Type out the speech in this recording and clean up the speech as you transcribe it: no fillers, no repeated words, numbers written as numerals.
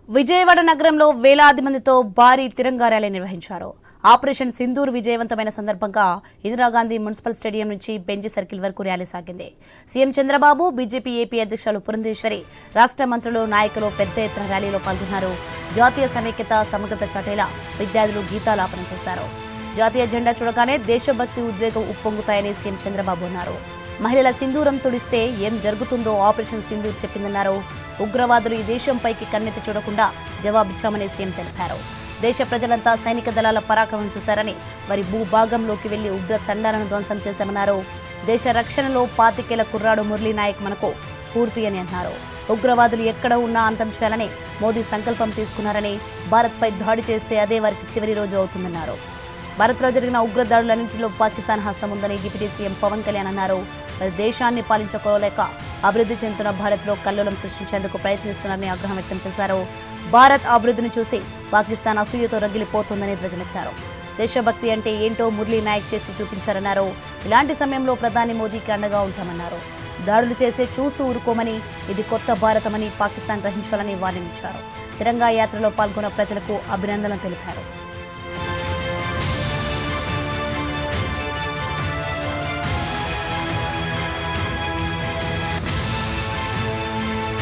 విజయవాడ నగరంలో వేలాది మందితో భారీ తిరంగా ర్యాలీ నిర్వహించారు. ఆపరేషన్ సింధూర్ విజయవంతమైన సందర్భంగా ఇందిరాగాంధీ మున్సిపల్ స్టేడియం నుంచి బెంజీ సర్కిల్ వరకు ర్యాలీ సాగింది. సీఎం చంద్రబాబు, బీజేపీ ఏపీ అధ్యక్షులు పురంధేశ్వరి, రాష్ట్ర మంత్రులు, నాయకులు పెద్ద ఎత్తున ర్యాలీలో పాల్గొన్నారు. జాతీయ సమైక్యత, సమగ్రత చాటేలా విద్యార్థులు గీతాలాపన చేశారు. జాతీయ జెండా చూడగానే దేశభక్తి, ఉద్వేగం ఉప్పొంగుతాయని సీఎం చంద్రబాబు అన్నారు. మహిళల సింధూరం తుడిస్తే ఏం జరుగుతుందో ఆపరేషన్ సింధూర్ చెప్పిందన్నారు. ఉగ్రవాదులు ఈ దేశంపైకి కన్నెత్తి చూడకుండా జవాబిచ్చామని సీఎం తెలిపారు. దేశ ప్రజలంతా సైనిక దళాల పరాక్రమం చూశారని, వారి భూభాగంలోకి వెళ్లి ఉగ్ర తండాలను ధ్వంసం చేశామన్నారు. దేశ రక్షణలో 25 కుర్రాడు మురళీ నాయక్ మనకు స్ఫూర్తి అని అన్నారు. ఉగ్రవాదులు ఎక్కడ ఉన్నా అంతం చేయాలని మోదీ సంకల్పం తీసుకున్నారని, భారత్పై దాడి చేస్తే అదే వారికి చివరి రోజు అవుతుందన్నారు. భారత్లో జరిగిన ఉగ్రదాడులన్నింటిలో పాకిస్తాన్ హస్తం ఉందని డిప్యూటీ సీఎం పవన్ కళ్యాణ్ అన్నారు. మరి దేశాన్ని పాలించుకోలేక అభివృద్ధి చెందుతున్న భారత్లో కల్లోలం సృష్టించేందుకు ప్రయత్నిస్తున్నారని ఆగ్రహం వ్యక్తం చేశారు. భారత్ అభివృద్ధిని చూసి పాకిస్తాన్ అసూయతో రగిలిపోతుందని ధ్వజమెత్తారు. దేశభక్తి అంటే ఏంటో మురళీ నాయక్ చేసి చూపించారన్నారు. ఇలాంటి సమయంలో ప్రధాని మోదీకి అండగా ఉంటామన్నారు. దాడులు చేస్తే చూస్తూ ఊరుకోమని, ఇది కొత్త భారతమని పాకిస్తాన్ గ్రహించాలని వార్నించారు. తిరంగా యాత్రలో పాల్గొన్న ప్రజలకు అభినందనలు తెలిపారు.